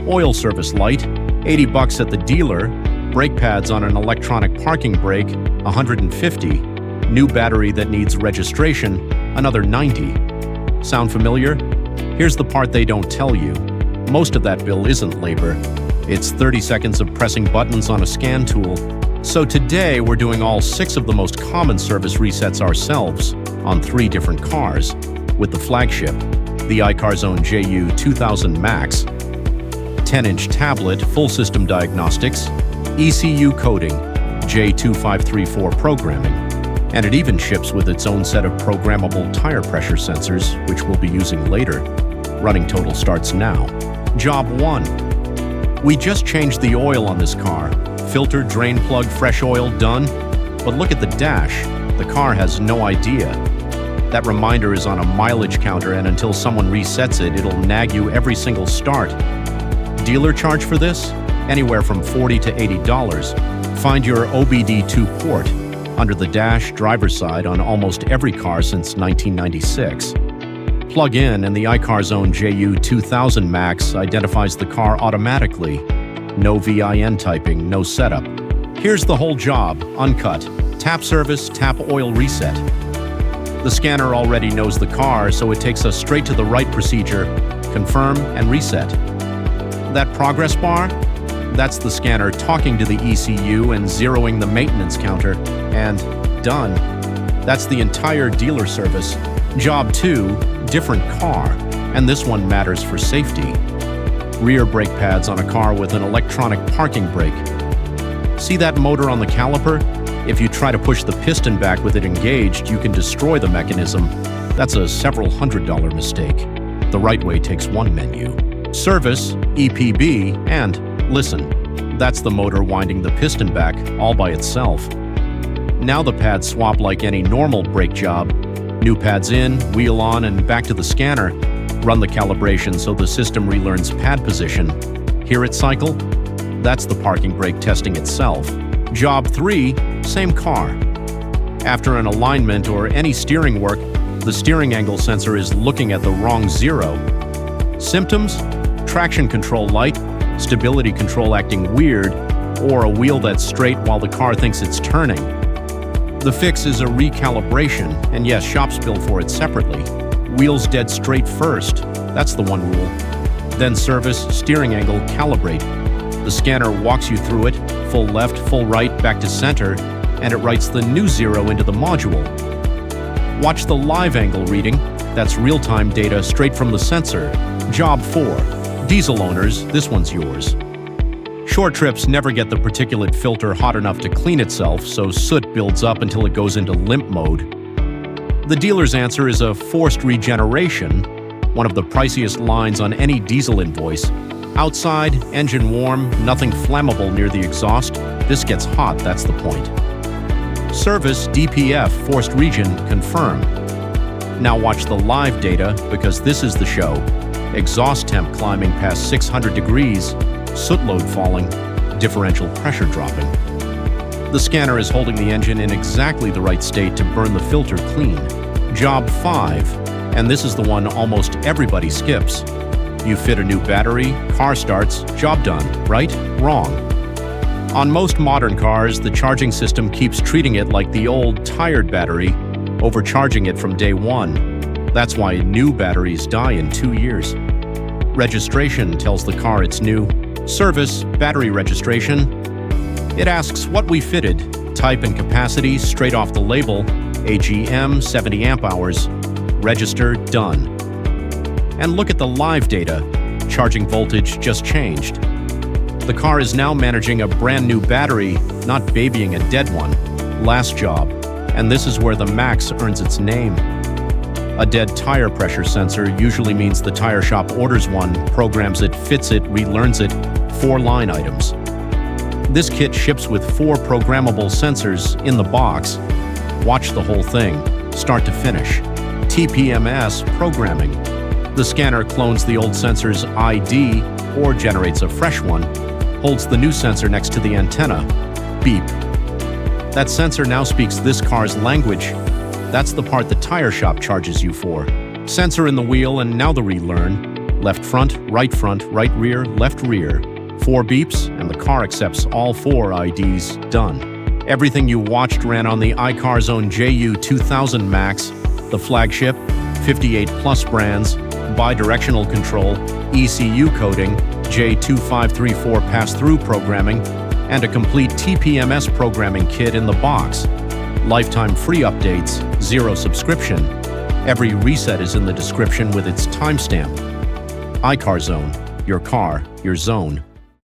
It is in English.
oil service light, $80 at the dealer, brake pads on an electronic parking brake, $150, new battery that needs registration, another $90. Sound familiar? Here's the part they don't tell you. Most of that bill isn't labor. It's 30 seconds of pressing buttons on a scan tool. So today we're doing all 6 of the most common service resets ourselves on 3 different cars with the Flagship, the ICARZONE JU2000 MAX, 10-inch tablet, full system diagnostics, ECU coding, J2534 programming, and it even ships with its own set of programmable tire pressure sensors, which we'll be using later. Running total starts now. Job 1. We just changed the oil on this car. Filter, drain plug, fresh oil, done. But look at the dash. The car has no idea. That reminder is on a mileage counter, and until someone resets it, it'll nag you every single start. Dealer charge for this? Anywhere from $40 to $80. Find your OBD2 port under the dash driver's side on almost every car since 1996. Plug in and the ICARZONE JU2000 MAX identifies the car automatically. No VIN typing, no setup. Here's the whole job, uncut. Tap service, tap oil reset. The scanner already knows the car, so it takes us straight to the right procedure, confirm and reset. That progress bar? That's the scanner talking to the ECU and zeroing the maintenance counter, and done. That's the entire dealer service. Job 2, different car, and this one matters for safety. Rear brake pads on a car with an electronic parking brake. See that motor on the caliper? If you try to push the piston back with it engaged, you can destroy the mechanism. That's a several $100 mistake. The right way takes one menu. Service, EPB, and listen. That's the motor winding the piston back all by itself. Now the pads swap like any normal brake job. New pads in, wheel on, and back to the scanner. Run the calibration so the system relearns pad position. Hear it cycle? That's the parking brake testing itself. Job 3, same car. After an alignment or any steering work, the steering angle sensor is looking at the wrong zero. Symptoms? Traction control light, stability control acting weird, or a wheel that's straight while the car thinks it's turning. The fix is a recalibration, and yes, shops bill for it separately. Wheels dead straight first, that's the one rule. Then service, steering angle, calibrate. The scanner walks you through it, full left, full right, back to center, and it writes the new zero into the module. Watch the live angle reading, that's real-time data straight from the sensor. Job 4. Diesel owners, this one's yours. Short trips never get the particulate filter hot enough to clean itself, so soot builds up until it goes into limp mode. The dealer's answer is a forced regeneration, one of the priciest lines on any diesel invoice. Outside, engine warm, nothing flammable near the exhaust. This gets hot, that's the point. Service, DPF Forced Regen, confirm. Now watch the live data, because this is the show. Exhaust temp climbing past 600 degrees, soot load falling, differential pressure dropping. The scanner is holding the engine in exactly the right state to burn the filter clean. Job 5, and this is the one almost everybody skips. You fit a new battery, car starts, job done, right? Wrong. On most modern cars, the charging system keeps treating it like the old, tired battery, overcharging it from day one. That's why new batteries die in 2 years. Registration tells the car it's new. Service, battery registration. It asks what we fitted, type and capacity straight off the label, AGM 70 amp hours, register, done. And look at the live data. Charging voltage just changed. The car is now managing a brand new battery, not babying a dead one. Last job. And this is where the Max earns its name. A dead tire pressure sensor usually means the tire shop orders one, programs it, fits it, relearns it, 4 line items. This kit ships with 4 programmable sensors in the box. Watch the whole thing, start to finish. TPMS programming. The scanner clones the old sensor's ID or generates a fresh one, holds the new sensor next to the antenna. Beep. That sensor now speaks this car's language. That's the part the tire shop charges you for. Sensor in the wheel and now the Relearn. Left front, right rear, left rear. 4 beeps, and the car accepts all 4 IDs. Done. Everything you watched ran on the ICARZONE JU2000 MAX, the Flagship, 58 Plus brands, bidirectional control, ECU coding, J2534 pass-through programming, and a complete TPMS programming kit in the box. Lifetime free updates, 0 subscription. Every reset is in the description with its timestamp. ICARZONE, your car, your zone.